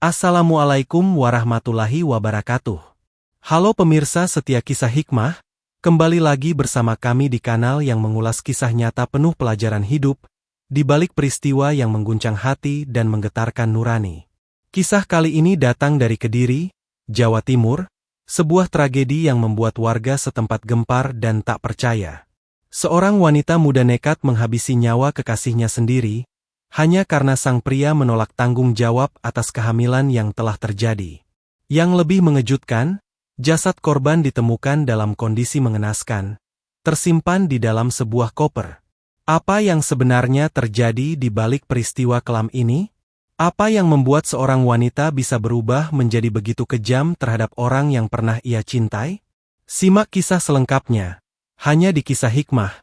Assalamualaikum warahmatullahi wabarakatuh. Halo pemirsa setia Kisah Hikmah, kembali lagi bersama kami di kanal yang mengulas kisah nyata penuh pelajaran hidup, di balik peristiwa yang mengguncang hati dan menggetarkan nurani. Kisah kali ini datang dari Kediri, Jawa Timur, sebuah tragedi yang membuat warga setempat gempar dan tak percaya. Seorang wanita muda nekat menghabisi nyawa kekasihnya sendiri, hanya karena sang pria menolak tanggung jawab atas kehamilan yang telah terjadi. Yang lebih mengejutkan, jasad korban ditemukan dalam kondisi mengenaskan, tersimpan di dalam sebuah koper. Apa yang sebenarnya terjadi di balik peristiwa kelam ini? Apa yang membuat seorang wanita bisa berubah menjadi begitu kejam terhadap orang yang pernah ia cintai? Simak kisah selengkapnya, hanya di Kisah Hikmah,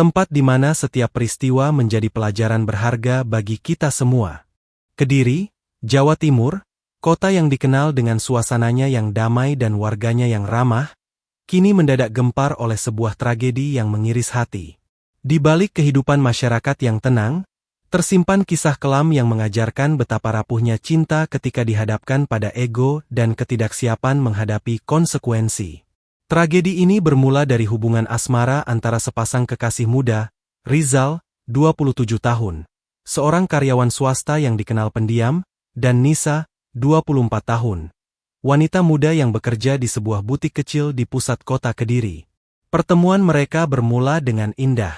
tempat di mana setiap peristiwa menjadi pelajaran berharga bagi kita semua. Kediri, Jawa Timur, kota yang dikenal dengan suasananya yang damai dan warganya yang ramah, kini mendadak gempar oleh sebuah tragedi yang mengiris hati. Di balik kehidupan masyarakat yang tenang, tersimpan kisah kelam yang mengajarkan betapa rapuhnya cinta ketika dihadapkan pada ego dan ketidaksiapan menghadapi konsekuensi. Tragedi ini bermula dari hubungan asmara antara sepasang kekasih muda, Rizal, 27 tahun, seorang karyawan swasta yang dikenal pendiam, dan Nisa, 24 tahun, wanita muda yang bekerja di sebuah butik kecil di pusat kota Kediri. Pertemuan mereka bermula dengan indah.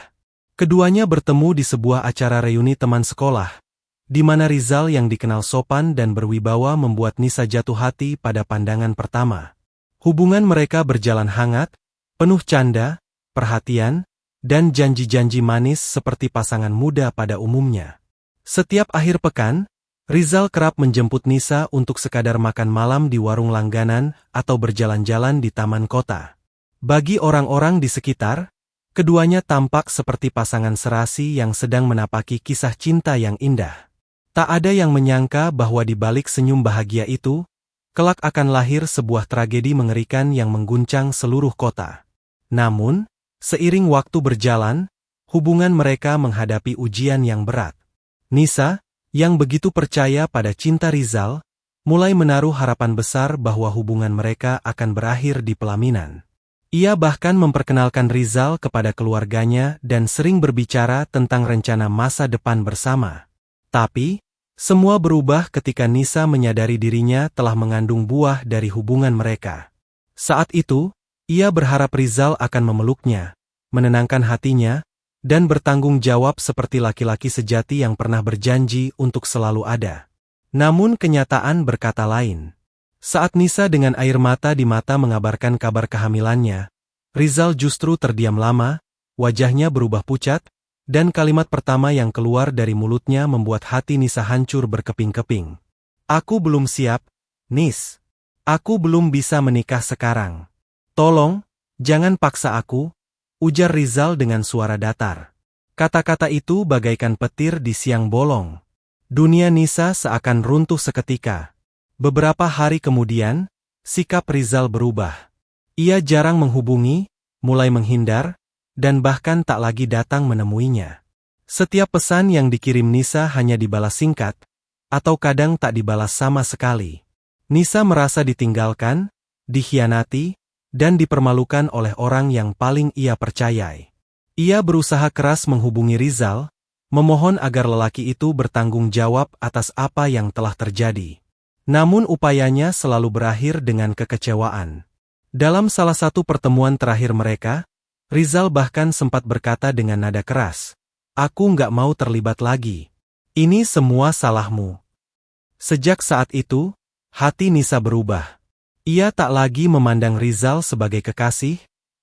Keduanya bertemu di sebuah acara reuni teman sekolah, di mana Rizal yang dikenal sopan dan berwibawa membuat Nisa jatuh hati pada pandangan pertama. Hubungan mereka berjalan hangat, penuh canda, perhatian, dan janji-janji manis seperti pasangan muda pada umumnya. Setiap akhir pekan, Rizal kerap menjemput Nisa untuk sekadar makan malam di warung langganan atau berjalan-jalan di taman kota. Bagi orang-orang di sekitar, keduanya tampak seperti pasangan serasi yang sedang menapaki kisah cinta yang indah. Tak ada yang menyangka bahwa di balik senyum bahagia itu, kelak akan lahir sebuah tragedi mengerikan yang mengguncang seluruh kota. Namun, seiring waktu berjalan, hubungan mereka menghadapi ujian yang berat. Nisa, yang begitu percaya pada cinta Rizal, mulai menaruh harapan besar bahwa hubungan mereka akan berakhir di pelaminan. Ia bahkan memperkenalkan Rizal kepada keluarganya dan sering berbicara tentang rencana masa depan bersama. Tapi, semua berubah ketika Nisa menyadari dirinya telah mengandung buah dari hubungan mereka. Saat itu, ia berharap Rizal akan memeluknya, menenangkan hatinya, dan bertanggung jawab seperti laki-laki sejati yang pernah berjanji untuk selalu ada. Namun kenyataan berkata lain. Saat Nisa dengan air mata di mata mengabarkan kabar kehamilannya, Rizal justru terdiam lama, wajahnya berubah pucat, dan kalimat pertama yang keluar dari mulutnya membuat hati Nisa hancur berkeping-keping. "Aku belum siap, Nis. Aku belum bisa menikah sekarang. Tolong, jangan paksa aku," ujar Rizal dengan suara datar. Kata-kata itu bagaikan petir di siang bolong. Dunia Nisa seakan runtuh seketika. Beberapa hari kemudian, sikap Rizal berubah. Ia jarang menghubungi, mulai menghindar, dan bahkan tak lagi datang menemuinya. Setiap pesan yang dikirim Nisa hanya dibalas singkat, atau kadang tak dibalas sama sekali. Nisa merasa ditinggalkan, dikhianati, dan dipermalukan oleh orang yang paling ia percayai. Ia berusaha keras menghubungi Rizal, memohon agar lelaki itu bertanggung jawab atas apa yang telah terjadi. Namun upayanya selalu berakhir dengan kekecewaan. Dalam salah satu pertemuan terakhir mereka, Rizal bahkan sempat berkata dengan nada keras, "Aku nggak mau terlibat lagi. Ini semua salahmu." Sejak saat itu, hati Nisa berubah. Ia tak lagi memandang Rizal sebagai kekasih,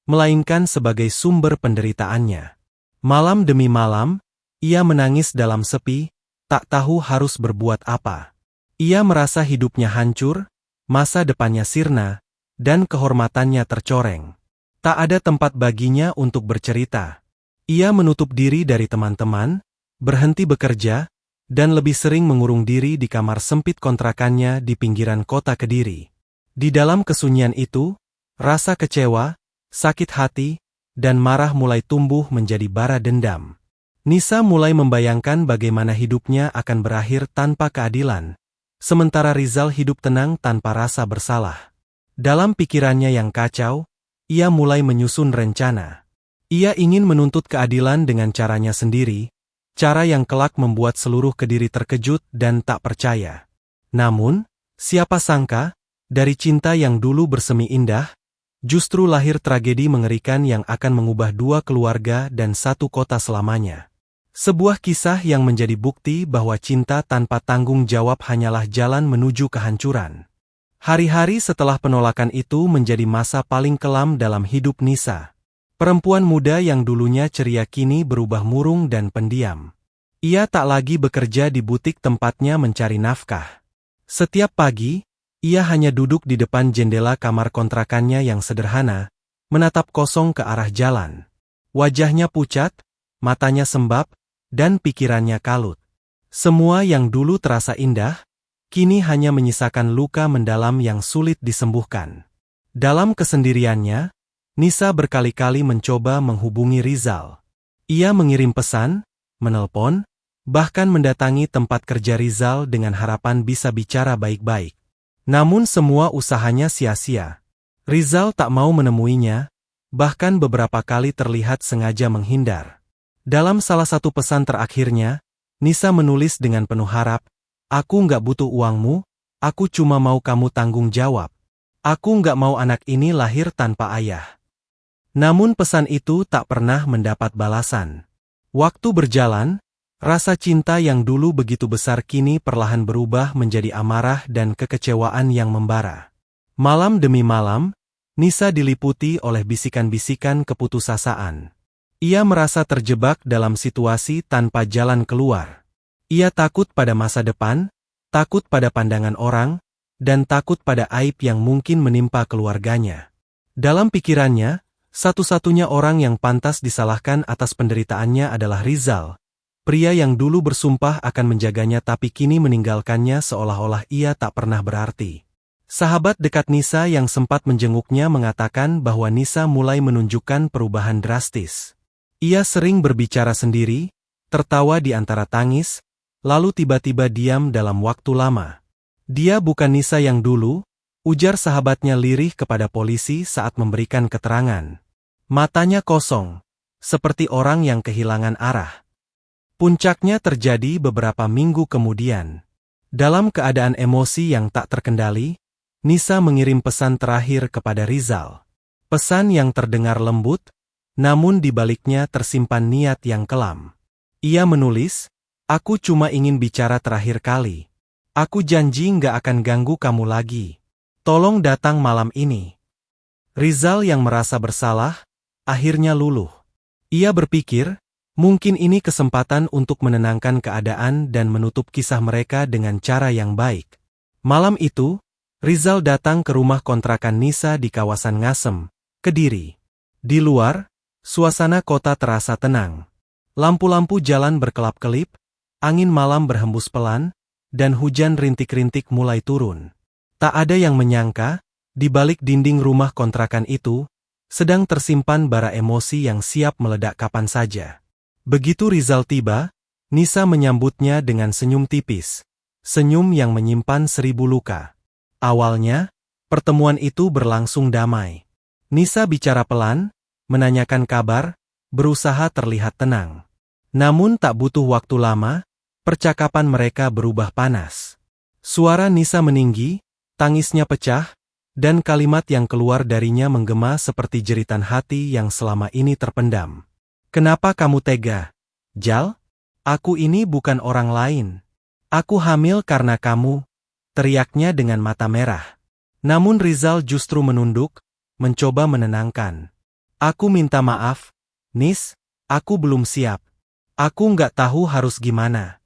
melainkan sebagai sumber penderitaannya. Malam demi malam, ia menangis dalam sepi, tak tahu harus berbuat apa. Ia merasa hidupnya hancur, masa depannya sirna, dan kehormatannya tercoreng. Tak ada tempat baginya untuk bercerita. Ia menutup diri dari teman-teman, berhenti bekerja, dan lebih sering mengurung diri di kamar sempit kontrakannya di pinggiran kota Kediri. Di dalam kesunyian itu, rasa kecewa, sakit hati, dan marah mulai tumbuh menjadi bara dendam. Nisa mulai membayangkan bagaimana hidupnya akan berakhir tanpa keadilan, sementara Rizal hidup tenang tanpa rasa bersalah. Dalam pikirannya yang kacau, ia mulai menyusun rencana. Ia ingin menuntut keadilan dengan caranya sendiri, cara yang kelak membuat seluruh Kediri terkejut dan tak percaya. Namun, siapa sangka, dari cinta yang dulu bersemi indah, justru lahir tragedi mengerikan yang akan mengubah dua keluarga dan satu kota selamanya. Sebuah kisah yang menjadi bukti bahwa cinta tanpa tanggung jawab hanyalah jalan menuju kehancuran. Hari-hari setelah penolakan itu menjadi masa paling kelam dalam hidup Nisa. Perempuan muda yang dulunya ceria kini berubah murung dan pendiam. Ia tak lagi bekerja di butik tempatnya mencari nafkah. Setiap pagi, ia hanya duduk di depan jendela kamar kontrakannya yang sederhana, menatap kosong ke arah jalan. Wajahnya pucat, matanya sembab, dan pikirannya kalut. Semua yang dulu terasa indah, kini hanya menyisakan luka mendalam yang sulit disembuhkan. Dalam kesendiriannya, Nisa berkali-kali mencoba menghubungi Rizal. Ia mengirim pesan, menelpon, bahkan mendatangi tempat kerja Rizal dengan harapan bisa bicara baik-baik. Namun semua usahanya sia-sia. Rizal tak mau menemuinya, bahkan beberapa kali terlihat sengaja menghindar. Dalam salah satu pesan terakhirnya, Nisa menulis dengan penuh harap, "Aku nggak butuh uangmu, aku cuma mau kamu tanggung jawab. Aku nggak mau anak ini lahir tanpa ayah." Namun pesan itu tak pernah mendapat balasan. Waktu berjalan, rasa cinta yang dulu begitu besar kini perlahan berubah menjadi amarah dan kekecewaan yang membara. Malam demi malam, Nisa diliputi oleh bisikan-bisikan keputusasaan. Ia merasa terjebak dalam situasi tanpa jalan keluar. Ia takut pada masa depan, takut pada pandangan orang, dan takut pada aib yang mungkin menimpa keluarganya. Dalam pikirannya, satu-satunya orang yang pantas disalahkan atas penderitaannya adalah Rizal, pria yang dulu bersumpah akan menjaganya tapi kini meninggalkannya seolah-olah ia tak pernah berarti. Sahabat dekat Nisa yang sempat menjenguknya mengatakan bahwa Nisa mulai menunjukkan perubahan drastis. Ia sering berbicara sendiri, tertawa di antara tangis, lalu tiba-tiba diam dalam waktu lama. Dia bukan Nisa yang dulu, ujar sahabatnya lirih kepada polisi saat memberikan keterangan. Matanya kosong, seperti orang yang kehilangan arah. Puncaknya terjadi beberapa minggu kemudian. Dalam keadaan emosi yang tak terkendali, Nisa mengirim pesan terakhir kepada Rizal. Pesan yang terdengar lembut, namun di baliknya tersimpan niat yang kelam. Ia menulis, "Aku cuma ingin bicara terakhir kali. Aku janji nggak akan ganggu kamu lagi. Tolong datang malam ini." Rizal yang merasa bersalah, akhirnya luluh. Ia berpikir, mungkin ini kesempatan untuk menenangkan keadaan dan menutup kisah mereka dengan cara yang baik. Malam itu, Rizal datang ke rumah kontrakan Nisa di kawasan Ngasem, Kediri. Di luar, suasana kota terasa tenang. Lampu-lampu jalan berkelap-kelip, angin malam berhembus pelan, dan hujan rintik-rintik mulai turun. Tak ada yang menyangka, di balik dinding rumah kontrakan itu, sedang tersimpan bara emosi yang siap meledak kapan saja. Begitu Rizal tiba, Nisa menyambutnya dengan senyum tipis. Senyum yang menyimpan 1000 luka. Awalnya, pertemuan itu berlangsung damai. Nisa bicara pelan, menanyakan kabar, berusaha terlihat tenang. Namun tak butuh waktu lama, percakapan mereka berubah panas. Suara Nisa meninggi, tangisnya pecah, dan kalimat yang keluar darinya menggema seperti jeritan hati yang selama ini terpendam. "Kenapa kamu tega, Jal? Aku ini bukan orang lain. Aku hamil karena kamu," teriaknya dengan mata merah. Namun Rizal justru menunduk, mencoba menenangkan. "Aku minta maaf, Nis, aku belum siap. Aku nggak tahu harus gimana."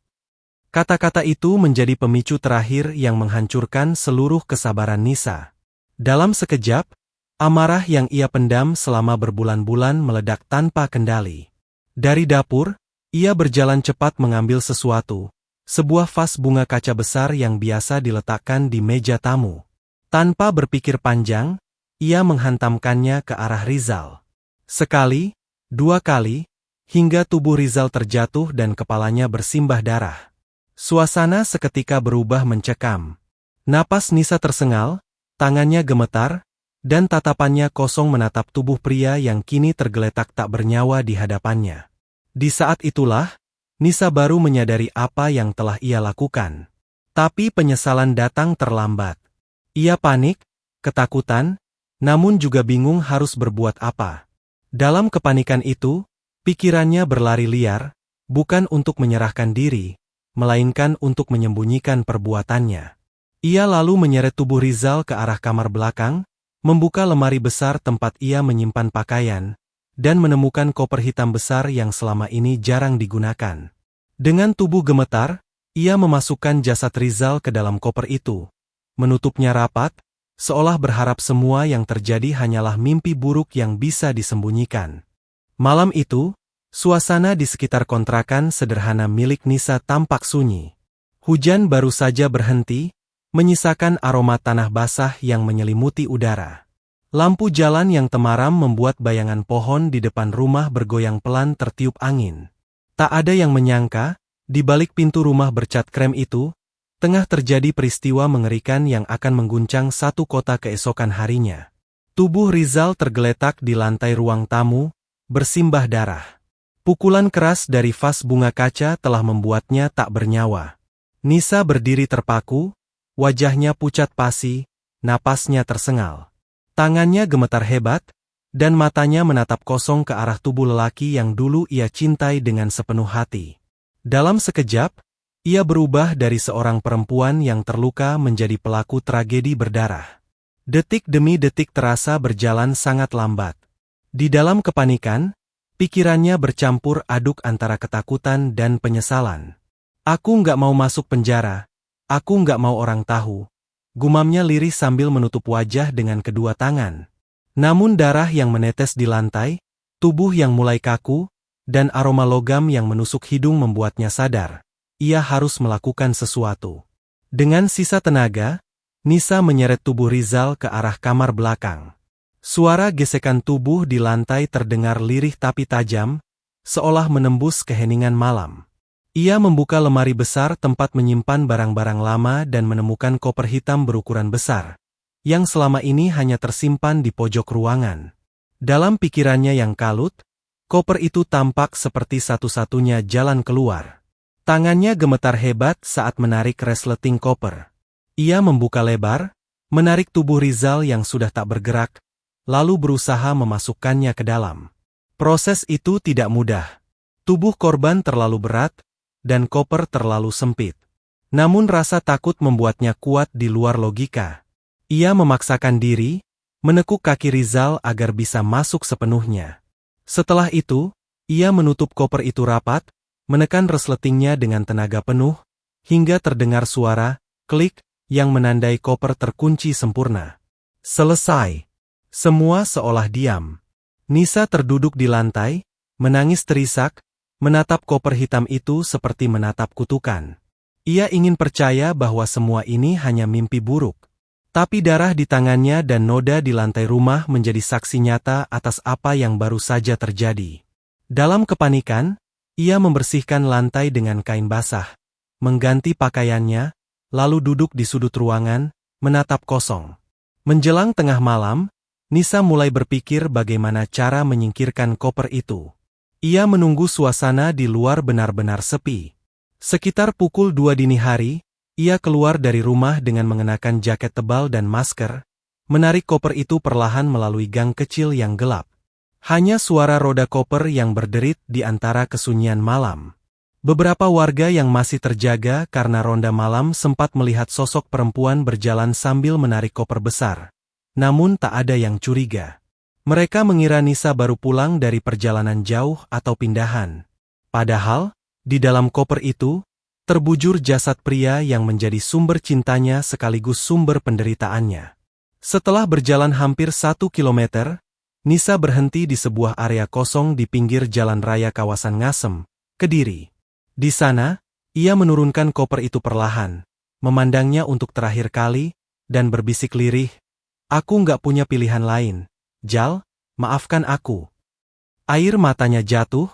Kata-kata itu menjadi pemicu terakhir yang menghancurkan seluruh kesabaran Nisa. Dalam sekejap, amarah yang ia pendam selama berbulan-bulan meledak tanpa kendali. Dari dapur, ia berjalan cepat mengambil sesuatu, sebuah vas bunga kaca besar yang biasa diletakkan di meja tamu. Tanpa berpikir panjang, ia menghantamkannya ke arah Rizal. Sekali, dua kali, hingga tubuh Rizal terjatuh dan kepalanya bersimbah darah. Suasana seketika berubah mencekam. Napas Nisa tersengal, tangannya gemetar, dan tatapannya kosong menatap tubuh pria yang kini tergeletak tak bernyawa di hadapannya. Di saat itulah, Nisa baru menyadari apa yang telah ia lakukan. Tapi penyesalan datang terlambat. Ia panik, ketakutan, namun juga bingung harus berbuat apa. Dalam kepanikan itu, pikirannya berlari liar, bukan untuk menyerahkan diri, melainkan untuk menyembunyikan perbuatannya. Ia lalu menyeret tubuh Rizal ke arah kamar belakang, membuka lemari besar tempat ia menyimpan pakaian, dan menemukan koper hitam besar yang selama ini jarang digunakan. Dengan tubuh gemetar, ia memasukkan jasad Rizal ke dalam koper itu, menutupnya rapat, seolah berharap semua yang terjadi hanyalah mimpi buruk yang bisa disembunyikan. Malam itu, suasana di sekitar kontrakan sederhana milik Nisa tampak sunyi. Hujan baru saja berhenti, menyisakan aroma tanah basah yang menyelimuti udara. Lampu jalan yang temaram membuat bayangan pohon di depan rumah bergoyang pelan tertiup angin. Tak ada yang menyangka, di balik pintu rumah bercat krem itu, tengah terjadi peristiwa mengerikan yang akan mengguncang satu kota keesokan harinya. Tubuh Rizal tergeletak di lantai ruang tamu, bersimbah darah. Pukulan keras dari vas bunga kaca telah membuatnya tak bernyawa. Nisa berdiri terpaku, wajahnya pucat pasi, napasnya tersengal. Tangannya gemetar hebat, dan matanya menatap kosong ke arah tubuh lelaki yang dulu ia cintai dengan sepenuh hati. Dalam sekejap, ia berubah dari seorang perempuan yang terluka menjadi pelaku tragedi berdarah. Detik demi detik terasa berjalan sangat lambat. Di dalam kepanikan, pikirannya bercampur aduk antara ketakutan dan penyesalan. Aku nggak mau masuk penjara. Aku nggak mau orang tahu, gumamnya lirih sambil menutup wajah dengan kedua tangan. Namun darah yang menetes di lantai, tubuh yang mulai kaku, dan aroma logam yang menusuk hidung membuatnya sadar. Ia harus melakukan sesuatu. Dengan sisa tenaga, Nisa menyeret tubuh Rizal ke arah kamar belakang. Suara gesekan tubuh di lantai terdengar lirih tapi tajam, seolah menembus keheningan malam. Ia membuka lemari besar tempat menyimpan barang-barang lama dan menemukan koper hitam berukuran besar, yang selama ini hanya tersimpan di pojok ruangan. Dalam pikirannya yang kalut, koper itu tampak seperti satu-satunya jalan keluar. Tangannya gemetar hebat saat menarik resleting koper. Ia membuka lebar, menarik tubuh Rizal yang sudah tak bergerak, lalu berusaha memasukkannya ke dalam. Proses itu tidak mudah. Tubuh korban terlalu berat, dan koper terlalu sempit. Namun rasa takut membuatnya kuat di luar logika. Ia memaksakan diri, menekuk kaki Rizal agar bisa masuk sepenuhnya. Setelah itu, ia menutup koper itu rapat, menekan resletingnya dengan tenaga penuh, hingga terdengar suara klik yang menandai koper terkunci sempurna. Selesai. Semua seolah diam. Nisa terduduk di lantai, menangis terisak, menatap koper hitam itu seperti menatap kutukan. Ia ingin percaya bahwa semua ini hanya mimpi buruk. Tapi darah di tangannya dan noda di lantai rumah menjadi saksi nyata atas apa yang baru saja terjadi. Dalam kepanikan, ia membersihkan lantai dengan kain basah, mengganti pakaiannya, lalu duduk di sudut ruangan, menatap kosong. Menjelang tengah malam, Nisa mulai berpikir bagaimana cara menyingkirkan koper itu. Ia menunggu suasana di luar benar-benar sepi. Sekitar pukul 2 dini hari, ia keluar dari rumah dengan mengenakan jaket tebal dan masker, menarik koper itu perlahan melalui gang kecil yang gelap. Hanya suara roda koper yang berderit di antara kesunyian malam. Beberapa warga yang masih terjaga karena ronda malam sempat melihat sosok perempuan berjalan sambil menarik koper besar. Namun tak ada yang curiga. Mereka mengira Nisa baru pulang dari perjalanan jauh atau pindahan. Padahal, di dalam koper itu, terbujur jasad pria yang menjadi sumber cintanya sekaligus sumber penderitaannya. Setelah berjalan hampir 1 kilometer, Nisa berhenti di sebuah area kosong di pinggir jalan raya kawasan Ngasem, Kediri. Di sana, ia menurunkan koper itu perlahan, memandangnya untuk terakhir kali, dan berbisik lirih, "Aku nggak punya pilihan lain. Jal, maafkan aku." Air matanya jatuh,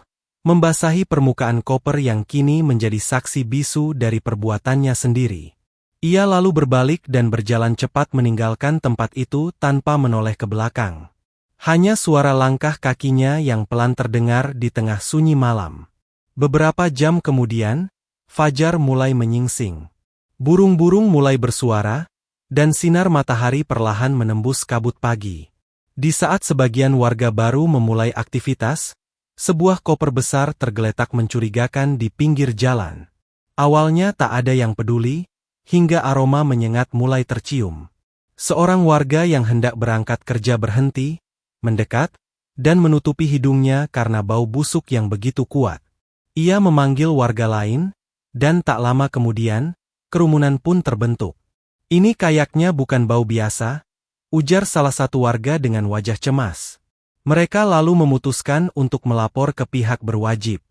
membasahi permukaan koper yang kini menjadi saksi bisu dari perbuatannya sendiri. Ia lalu berbalik dan berjalan cepat meninggalkan tempat itu tanpa menoleh ke belakang. Hanya suara langkah kakinya yang pelan terdengar di tengah sunyi malam. Beberapa jam kemudian, fajar mulai menyingsing. Burung-burung mulai bersuara, dan sinar matahari perlahan menembus kabut pagi. Di saat sebagian warga baru memulai aktivitas, sebuah koper besar tergeletak mencurigakan di pinggir jalan. Awalnya tak ada yang peduli, hingga aroma menyengat mulai tercium. Seorang warga yang hendak berangkat kerja berhenti, mendekat, dan menutupi hidungnya karena bau busuk yang begitu kuat. Ia memanggil warga lain, dan tak lama kemudian, kerumunan pun terbentuk. "Ini kayaknya bukan bau biasa," ujar salah satu warga dengan wajah cemas. Mereka lalu memutuskan untuk melapor ke pihak berwajib.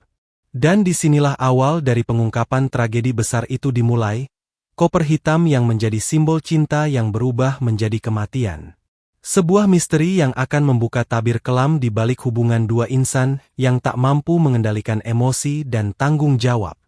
Dan disinilah awal dari pengungkapan tragedi besar itu dimulai, koper hitam yang menjadi simbol cinta yang berubah menjadi kematian. Sebuah misteri yang akan membuka tabir kelam di balik hubungan dua insan yang tak mampu mengendalikan emosi dan tanggung jawab.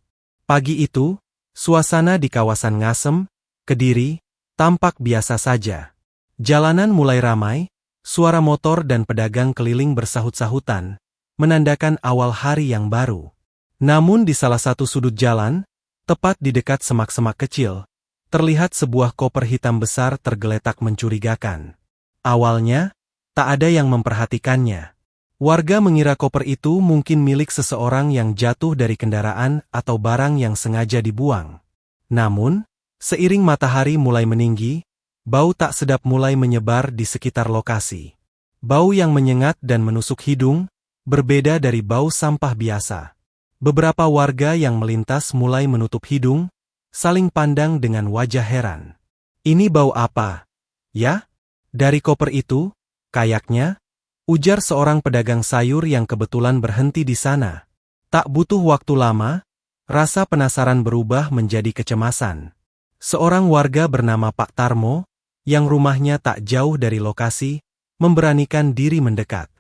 Pagi itu, suasana di kawasan Ngasem, Kediri, tampak biasa saja. Jalanan mulai ramai, suara motor dan pedagang keliling bersahut-sahutan, menandakan awal hari yang baru. Namun di salah satu sudut jalan, tepat di dekat semak-semak kecil, terlihat sebuah koper hitam besar tergeletak mencurigakan. Awalnya, tak ada yang memperhatikannya. Warga mengira koper itu mungkin milik seseorang yang jatuh dari kendaraan atau barang yang sengaja dibuang. Namun, seiring matahari mulai meninggi, bau tak sedap mulai menyebar di sekitar lokasi. Bau yang menyengat dan menusuk hidung, berbeda dari bau sampah biasa. Beberapa warga yang melintas mulai menutup hidung, saling pandang dengan wajah heran. "Ini bau apa, ya?" "Dari koper itu, kayaknya," ujar seorang pedagang sayur yang kebetulan berhenti di sana. Tak butuh waktu lama, rasa penasaran berubah menjadi kecemasan. Seorang warga bernama Pak Tarmo, yang rumahnya tak jauh dari lokasi, memberanikan diri mendekat.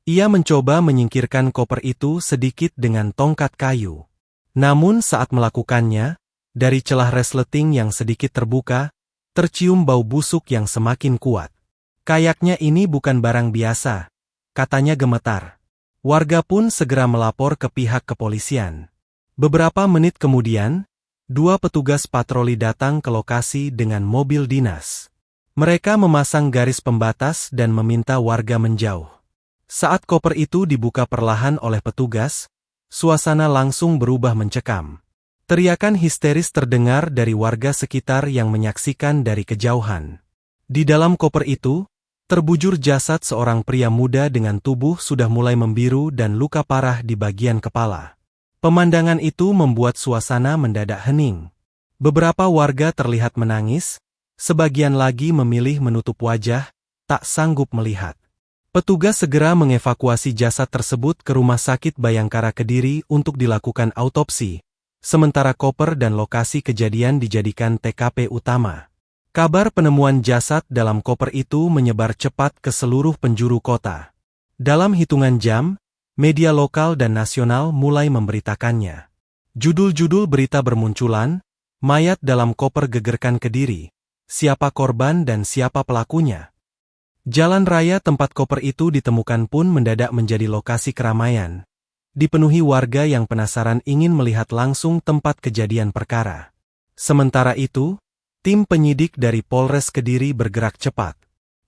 Ia mencoba menyingkirkan koper itu sedikit dengan tongkat kayu. Namun saat melakukannya, dari celah resleting yang sedikit terbuka, tercium bau busuk yang semakin kuat. "Kayaknya ini bukan barang biasa," katanya gemetar. Warga pun segera melapor ke pihak kepolisian. Beberapa menit kemudian, dua petugas patroli datang ke lokasi dengan mobil dinas. Mereka memasang garis pembatas dan meminta warga menjauh. Saat koper itu dibuka perlahan oleh petugas, suasana langsung berubah mencekam. Teriakan histeris terdengar dari warga sekitar yang menyaksikan dari kejauhan. Di dalam koper itu, terbujur jasad seorang pria muda dengan tubuh sudah mulai membiru dan luka parah di bagian kepala. Pemandangan itu membuat suasana mendadak hening. Beberapa warga terlihat menangis, sebagian lagi memilih menutup wajah, tak sanggup melihat. Petugas segera mengevakuasi jasad tersebut ke Rumah Sakit Bayangkara Kediri untuk dilakukan autopsi, sementara koper dan lokasi kejadian dijadikan TKP utama. Kabar penemuan jasad dalam koper itu menyebar cepat ke seluruh penjuru kota. Dalam hitungan jam, media lokal dan nasional mulai memberitakannya. Judul-judul berita bermunculan, "Mayat dalam koper gegerkan Kediri, siapa korban dan siapa pelakunya." Jalan raya tempat koper itu ditemukan pun mendadak menjadi lokasi keramaian, dipenuhi warga yang penasaran ingin melihat langsung tempat kejadian perkara. Sementara itu, tim penyidik dari Polres Kediri bergerak cepat.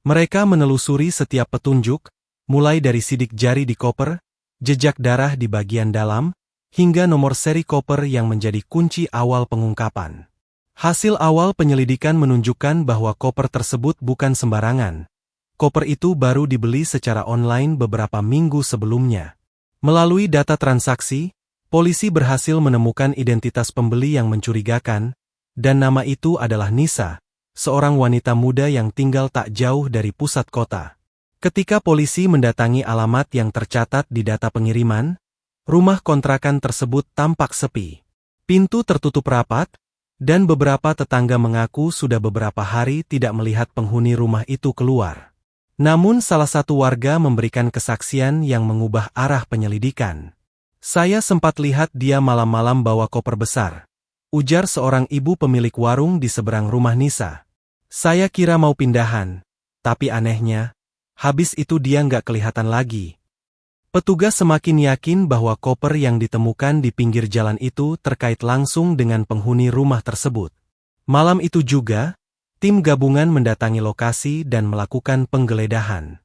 Mereka menelusuri setiap petunjuk, mulai dari sidik jari di koper, jejak darah di bagian dalam, hingga nomor seri koper yang menjadi kunci awal pengungkapan. Hasil awal penyelidikan menunjukkan bahwa koper tersebut bukan sembarangan. Koper itu baru dibeli secara online beberapa minggu sebelumnya. Melalui data transaksi, polisi berhasil menemukan identitas pembeli yang mencurigakan, dan nama itu adalah Nisa, seorang wanita muda yang tinggal tak jauh dari pusat kota. Ketika polisi mendatangi alamat yang tercatat di data pengiriman, rumah kontrakan tersebut tampak sepi. Pintu tertutup rapat, dan beberapa tetangga mengaku sudah beberapa hari tidak melihat penghuni rumah itu keluar. Namun salah satu warga memberikan kesaksian yang mengubah arah penyelidikan. Saya sempat lihat dia malam-malam bawa koper besar, ujar seorang ibu pemilik warung di seberang rumah Nisa. Saya kira mau pindahan, tapi anehnya, habis itu dia nggak kelihatan lagi. Petugas semakin yakin bahwa koper yang ditemukan di pinggir jalan itu terkait langsung dengan penghuni rumah tersebut. Malam itu juga, tim gabungan mendatangi lokasi dan melakukan penggeledahan.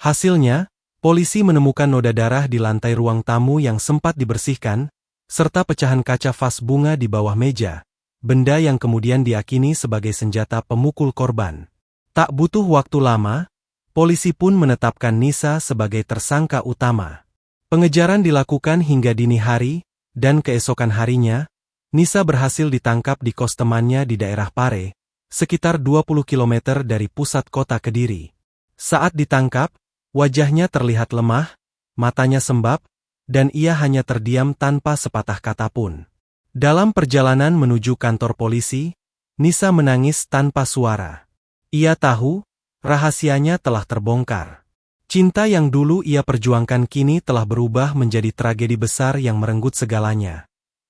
Hasilnya, polisi menemukan noda darah di lantai ruang tamu yang sempat dibersihkan, serta pecahan kaca vas bunga di bawah meja, benda yang kemudian diyakini sebagai senjata pemukul korban. Tak butuh waktu lama, polisi pun menetapkan Nisa sebagai tersangka utama. Pengejaran dilakukan hingga dini hari, dan keesokan harinya, Nisa berhasil ditangkap di kos temannya di daerah Pare, sekitar 20 km dari pusat kota Kediri. Saat ditangkap, wajahnya terlihat lemah, matanya sembab, dan ia hanya terdiam tanpa sepatah kata pun. Dalam perjalanan menuju kantor polisi, Nisa menangis tanpa suara. Ia tahu, rahasianya telah terbongkar. Cinta yang dulu ia perjuangkan kini telah berubah menjadi tragedi besar yang merenggut segalanya.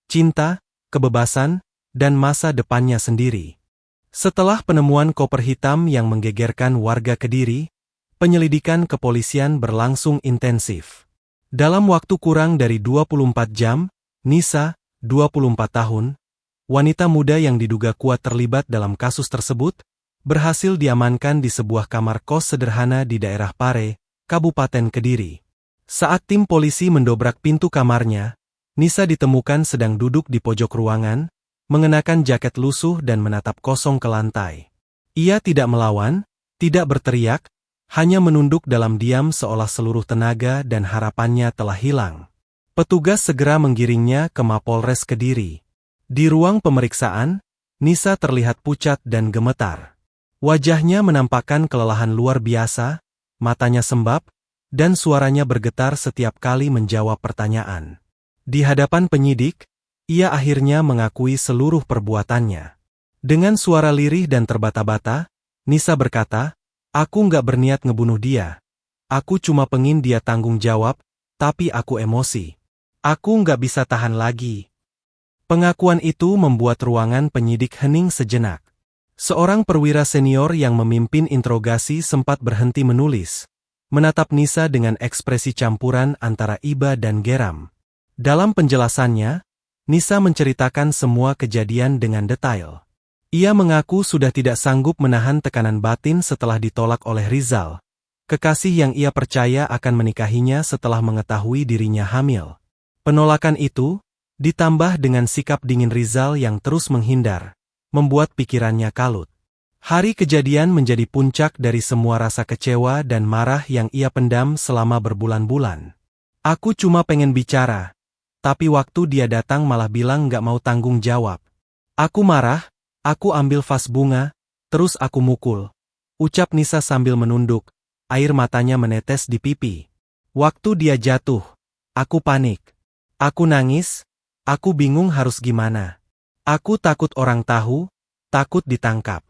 Cinta, kebebasan, dan masa depannya sendiri. Setelah penemuan koper hitam yang menggegerkan warga Kediri, penyelidikan kepolisian berlangsung intensif. Dalam waktu kurang dari 24 jam, Nisa, 24 tahun, wanita muda yang diduga kuat terlibat dalam kasus tersebut, berhasil diamankan di sebuah kamar kos sederhana di daerah Pare, Kabupaten Kediri. Saat tim polisi mendobrak pintu kamarnya, Nisa ditemukan sedang duduk di pojok ruangan, mengenakan jaket lusuh dan menatap kosong ke lantai. Ia tidak melawan, tidak berteriak, hanya menunduk dalam diam seolah seluruh tenaga dan harapannya telah hilang. Petugas segera menggiringnya ke Mapolres Kediri. Di ruang pemeriksaan, Nisa terlihat pucat dan gemetar. Wajahnya menampakkan kelelahan luar biasa, matanya sembab, dan suaranya bergetar setiap kali menjawab pertanyaan. Di hadapan penyidik, ia akhirnya mengakui seluruh perbuatannya. Dengan suara lirih dan terbata-bata, Nisa berkata, "Aku nggak berniat ngebunuh dia. Aku cuma pengin dia tanggung jawab, tapi aku emosi. Aku nggak bisa tahan lagi." Pengakuan itu membuat ruangan penyidik hening sejenak. Seorang perwira senior yang memimpin interogasi sempat berhenti menulis, menatap Nisa dengan ekspresi campuran antara iba dan geram. Dalam penjelasannya, Nisa menceritakan semua kejadian dengan detail. Ia mengaku sudah tidak sanggup menahan tekanan batin setelah ditolak oleh Rizal, kekasih yang ia percaya akan menikahinya setelah mengetahui dirinya hamil. Penolakan itu, ditambah dengan sikap dingin Rizal yang terus menghindar, membuat pikirannya kalut. Hari kejadian menjadi puncak dari semua rasa kecewa dan marah yang ia pendam selama berbulan-bulan. "Aku cuma pengen bicara, tapi waktu dia datang malah bilang nggak mau tanggung jawab. Aku marah, aku ambil vas bunga, terus aku mukul," ucap Nisa sambil menunduk, air matanya menetes di pipi. "Waktu dia jatuh, aku panik. Aku nangis, aku bingung harus gimana. Aku takut orang tahu, takut ditangkap."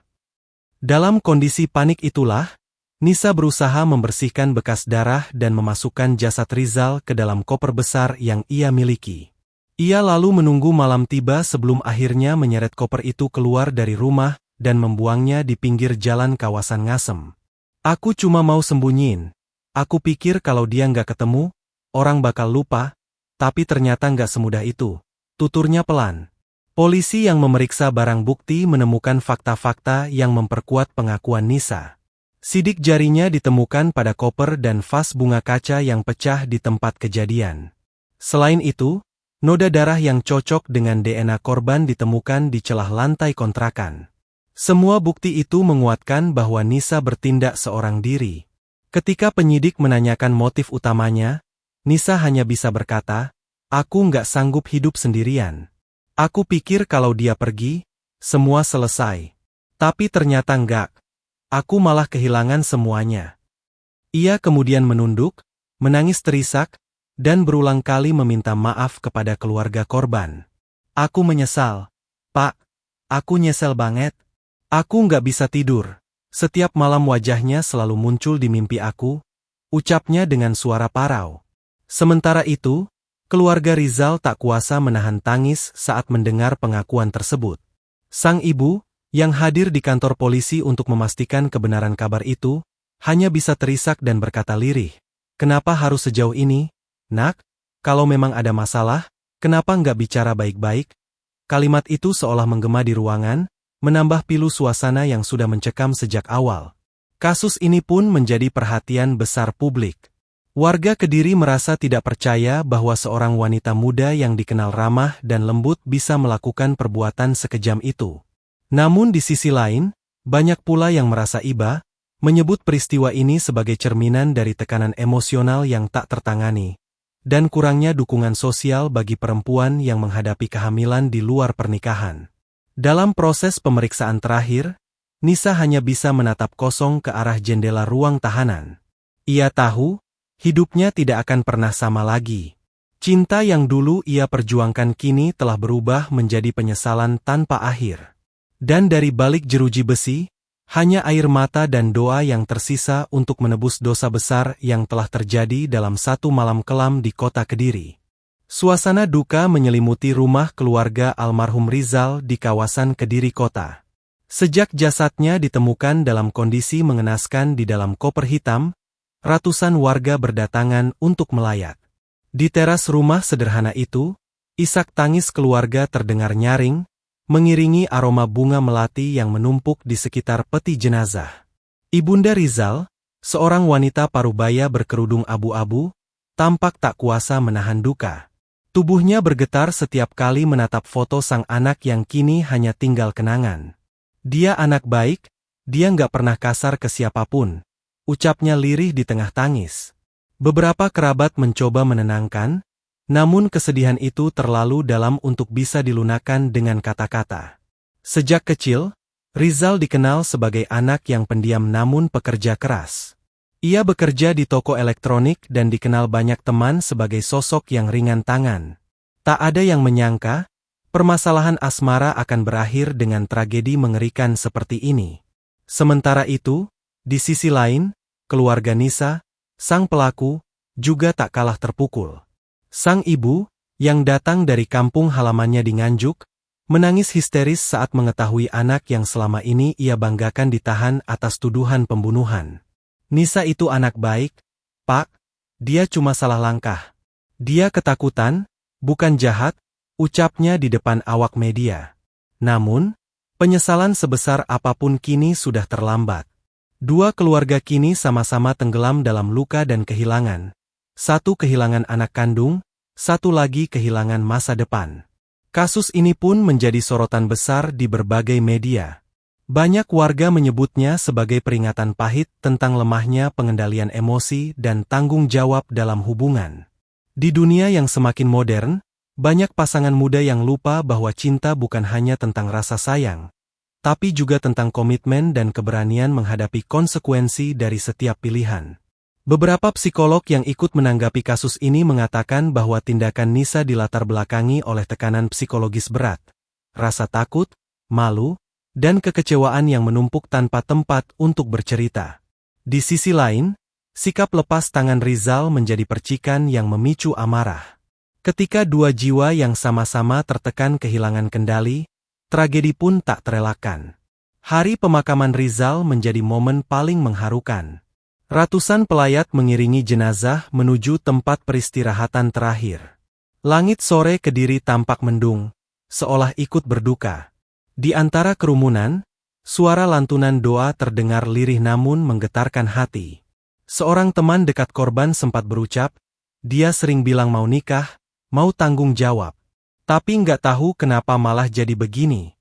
Dalam kondisi panik itulah, Nisa berusaha membersihkan bekas darah dan memasukkan jasad Rizal ke dalam koper besar yang ia miliki. Ia lalu menunggu malam tiba sebelum akhirnya menyeret koper itu keluar dari rumah dan membuangnya di pinggir jalan kawasan Ngasem. "Aku cuma mau sembunyiin. Aku pikir kalau dia nggak ketemu, orang bakal lupa, tapi ternyata nggak semudah itu," tuturnya pelan. Polisi yang memeriksa barang bukti menemukan fakta-fakta yang memperkuat pengakuan Nisa. Sidik jarinya ditemukan pada koper dan vas bunga kaca yang pecah di tempat kejadian. Selain itu, noda darah yang cocok dengan DNA korban ditemukan di celah lantai kontrakan. Semua bukti itu menguatkan bahwa Nisa bertindak seorang diri. Ketika penyidik menanyakan motif utamanya, Nisa hanya bisa berkata, "Aku nggak sanggup hidup sendirian. Aku pikir kalau dia pergi, semua selesai. Tapi ternyata enggak. Aku malah kehilangan semuanya." Ia kemudian menunduk, menangis terisak, dan berulang kali meminta maaf kepada keluarga korban. "Aku menyesal, Pak. Aku nyesel banget. Aku nggak bisa tidur. Setiap malam wajahnya selalu muncul di mimpi aku," ucapnya dengan suara parau. Sementara itu, Keluarga Rizal tak kuasa menahan tangis saat mendengar pengakuan tersebut. Sang ibu, yang hadir di kantor polisi untuk memastikan kebenaran kabar itu, hanya bisa terisak dan berkata lirih, "Kenapa harus sejauh ini, Nak? Kalau memang ada masalah, kenapa nggak bicara baik-baik?" Kalimat itu seolah menggema di ruangan, menambah pilu suasana yang sudah mencekam sejak awal. Kasus ini pun menjadi perhatian besar publik. Warga Kediri merasa tidak percaya bahwa seorang wanita muda yang dikenal ramah dan lembut bisa melakukan perbuatan sekejam itu. Namun di sisi lain, banyak pula yang merasa iba, menyebut peristiwa ini sebagai cerminan dari tekanan emosional yang tak tertangani, dan kurangnya dukungan sosial bagi perempuan yang menghadapi kehamilan di luar pernikahan. Dalam proses pemeriksaan terakhir, Nisa hanya bisa menatap kosong ke arah jendela ruang tahanan. Ia tahu, hidupnya tidak akan pernah sama lagi. Cinta yang dulu ia perjuangkan kini telah berubah menjadi penyesalan tanpa akhir. Dan dari balik jeruji besi, hanya air mata dan doa yang tersisa untuk menebus dosa besar yang telah terjadi dalam satu malam kelam di kota Kediri. Suasana duka menyelimuti rumah keluarga almarhum Rizal di kawasan Kediri Kota. Sejak jasadnya ditemukan dalam kondisi mengenaskan di dalam koper hitam, ratusan warga berdatangan untuk melayat. Di teras rumah sederhana itu, isak tangis keluarga terdengar nyaring, mengiringi aroma bunga melati yang menumpuk di sekitar peti jenazah. Ibunda Rizal, seorang wanita parubaya berkerudung abu-abu, tampak tak kuasa menahan duka. Tubuhnya bergetar setiap kali menatap foto sang anak yang kini hanya tinggal kenangan. "Dia anak baik, dia nggak pernah kasar ke siapapun," ucapnya lirih di tengah tangis. Beberapa kerabat mencoba menenangkan, namun kesedihan itu terlalu dalam untuk bisa dilunakkan dengan kata-kata. Sejak kecil, Rizal dikenal sebagai anak yang pendiam namun pekerja keras. Ia bekerja di toko elektronik dan dikenal banyak teman sebagai sosok yang ringan tangan. Tak ada yang menyangka, permasalahan asmara akan berakhir dengan tragedi mengerikan seperti ini. Sementara itu, di sisi lain, keluarga Nisa, sang pelaku, juga tak kalah terpukul. Sang ibu, yang datang dari kampung halamannya di Nganjuk, menangis histeris saat mengetahui anak yang selama ini ia banggakan ditahan atas tuduhan pembunuhan. "Nisa itu anak baik, Pak. Dia cuma salah langkah. Dia ketakutan, bukan jahat," ucapnya di depan awak media. Namun, penyesalan sebesar apapun kini sudah terlambat. Dua keluarga kini sama-sama tenggelam dalam luka dan kehilangan. Satu kehilangan anak kandung, satu lagi kehilangan masa depan. Kasus ini pun menjadi sorotan besar di berbagai media. Banyak warga menyebutnya sebagai peringatan pahit tentang lemahnya pengendalian emosi dan tanggung jawab dalam hubungan. Di dunia yang semakin modern, banyak pasangan muda yang lupa bahwa cinta bukan hanya tentang rasa sayang, tapi juga tentang komitmen dan keberanian menghadapi konsekuensi dari setiap pilihan. Beberapa psikolog yang ikut menanggapi kasus ini mengatakan bahwa tindakan Nisa dilatar belakangi oleh tekanan psikologis berat, rasa takut, malu, dan kekecewaan yang menumpuk tanpa tempat untuk bercerita. Di sisi lain, sikap lepas tangan Rizal menjadi percikan yang memicu amarah. Ketika dua jiwa yang sama-sama tertekan kehilangan kendali, tragedi pun tak terelakkan. Hari pemakaman Rizal menjadi momen paling mengharukan. Ratusan pelayat mengiringi jenazah menuju tempat peristirahatan terakhir. Langit sore Kediri tampak mendung, seolah ikut berduka. Di antara kerumunan, suara lantunan doa terdengar lirih namun menggetarkan hati. Seorang teman dekat korban sempat berucap, "Dia sering bilang mau nikah, mau tanggung jawab. Tapi nggak tahu kenapa malah jadi begini."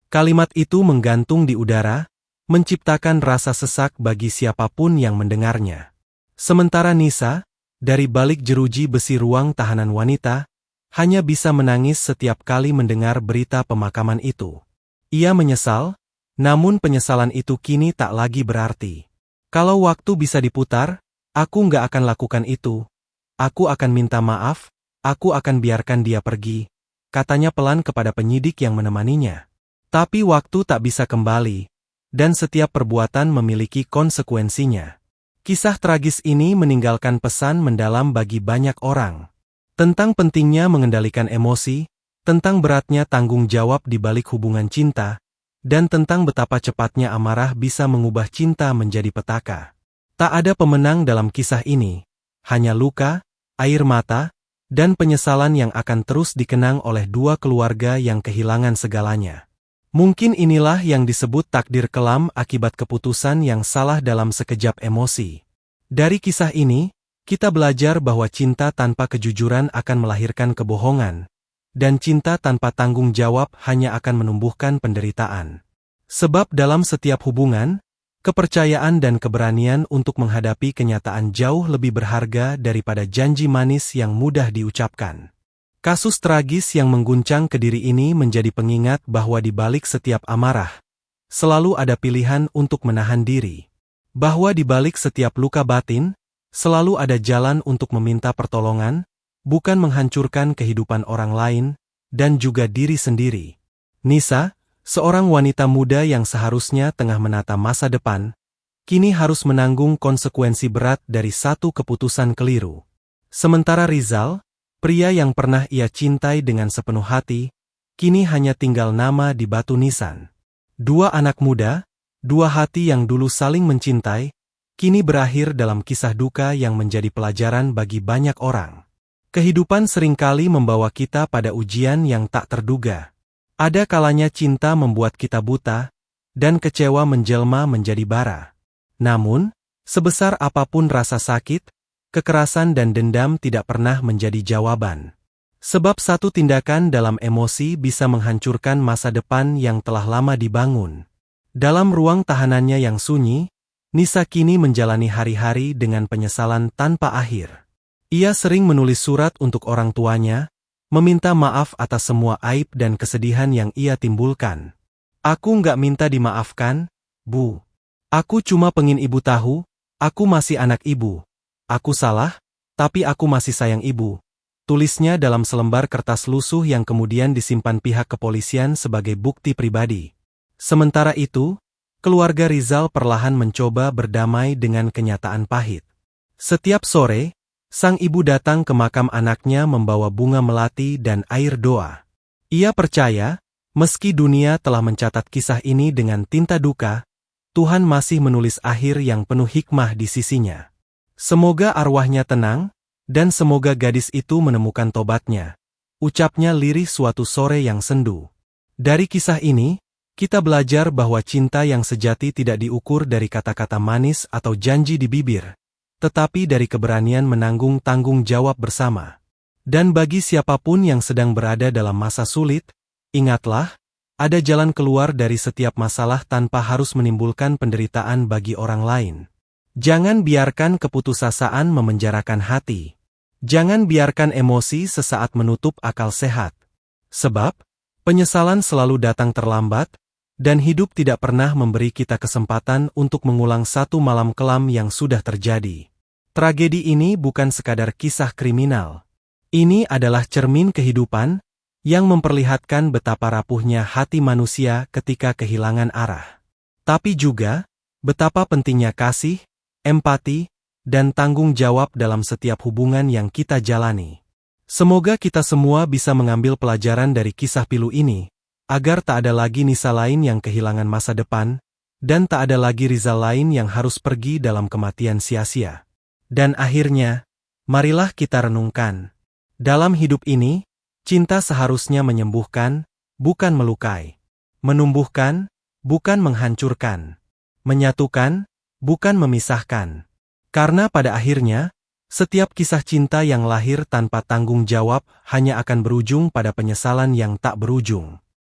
Kalimat itu menggantung di udara, menciptakan rasa sesak bagi siapapun yang mendengarnya. Sementara Nisa, dari balik jeruji besi ruang tahanan wanita, hanya bisa menangis setiap kali mendengar berita pemakaman itu. Ia menyesal, namun penyesalan itu kini tak lagi berarti. "Kalau waktu bisa diputar, aku nggak akan lakukan itu. Aku akan minta maaf, aku akan biarkan dia pergi," katanya pelan kepada penyidik yang menemaninya. Tapi waktu tak bisa kembali, dan setiap perbuatan memiliki konsekuensinya. Kisah tragis ini meninggalkan pesan mendalam bagi banyak orang. Tentang pentingnya mengendalikan emosi, tentang beratnya tanggung jawab di balik hubungan cinta, dan tentang betapa cepatnya amarah bisa mengubah cinta menjadi petaka. Tak ada pemenang dalam kisah ini, hanya luka, air mata, dan penyesalan yang akan terus dikenang oleh dua keluarga yang kehilangan segalanya. Mungkin inilah yang disebut takdir kelam akibat keputusan yang salah dalam sekejap emosi. Dari kisah ini, kita belajar bahwa cinta tanpa kejujuran akan melahirkan kebohongan, dan cinta tanpa tanggung jawab hanya akan menumbuhkan penderitaan. Sebab dalam setiap hubungan, kepercayaan dan keberanian untuk menghadapi kenyataan jauh lebih berharga daripada janji manis yang mudah diucapkan. Kasus tragis yang mengguncang Kediri ini menjadi pengingat bahwa di balik setiap amarah, selalu ada pilihan untuk menahan diri. Bahwa di balik setiap luka batin, selalu ada jalan untuk meminta pertolongan, bukan menghancurkan kehidupan orang lain, dan juga diri sendiri. Nisa, seorang wanita muda yang seharusnya tengah menata masa depan, kini harus menanggung konsekuensi berat dari satu keputusan keliru. Sementara Rizal, pria yang pernah ia cintai dengan sepenuh hati, kini hanya tinggal nama di batu nisan. Dua anak muda, dua hati yang dulu saling mencintai, kini berakhir dalam kisah duka yang menjadi pelajaran bagi banyak orang. Kehidupan seringkali membawa kita pada ujian yang tak terduga. Ada kalanya cinta membuat kita buta, dan kecewa menjelma menjadi bara. Namun, sebesar apapun rasa sakit, kekerasan dan dendam tidak pernah menjadi jawaban. Sebab satu tindakan dalam emosi bisa menghancurkan masa depan yang telah lama dibangun. Dalam ruang tahanannya yang sunyi, Nisa kini menjalani hari-hari dengan penyesalan tanpa akhir. Ia sering menulis surat untuk orang tuanya, meminta maaf atas semua aib dan kesedihan yang ia timbulkan. Aku nggak minta dimaafkan, Bu. Aku cuma pengen ibu tahu, aku masih anak ibu. Aku salah, tapi aku masih sayang ibu. Tulisnya dalam selembar kertas lusuh yang kemudian disimpan pihak kepolisian sebagai bukti pribadi. Sementara itu, keluarga Rizal perlahan mencoba berdamai dengan kenyataan pahit. Setiap sore, sang ibu datang ke makam anaknya membawa bunga melati dan air doa. Ia percaya, meski dunia telah mencatat kisah ini dengan tinta duka, Tuhan masih menulis akhir yang penuh hikmah di sisinya. Semoga arwahnya tenang, dan semoga gadis itu menemukan tobatnya, ucapnya lirih suatu sore yang sendu. Dari kisah ini, kita belajar bahwa cinta yang sejati tidak diukur dari kata-kata manis atau janji di bibir, tetapi dari keberanian menanggung tanggung jawab bersama. Dan bagi siapapun yang sedang berada dalam masa sulit, ingatlah, ada jalan keluar dari setiap masalah tanpa harus menimbulkan penderitaan bagi orang lain. Jangan biarkan keputusasaan memenjarakan hati. Jangan biarkan emosi sesaat menutup akal sehat. Sebab, penyesalan selalu datang terlambat, dan hidup tidak pernah memberi kita kesempatan untuk mengulang satu malam kelam yang sudah terjadi. Tragedi ini bukan sekadar kisah kriminal. Ini adalah cermin kehidupan, yang memperlihatkan betapa rapuhnya hati manusia ketika kehilangan arah. Tapi juga, betapa pentingnya kasih, empati, dan tanggung jawab dalam setiap hubungan yang kita jalani. Semoga kita semua bisa mengambil pelajaran dari kisah pilu ini, agar tak ada lagi Nisa lain yang kehilangan masa depan, dan tak ada lagi Rizal lain yang harus pergi dalam kematian sia-sia. Dan akhirnya, marilah kita renungkan. Dalam hidup ini, cinta seharusnya menyembuhkan, bukan melukai. Menumbuhkan, bukan menghancurkan. Menyatukan, bukan memisahkan. Karena pada akhirnya, setiap kisah cinta yang lahir tanpa tanggung jawab hanya akan berujung pada penyesalan yang tak berujung.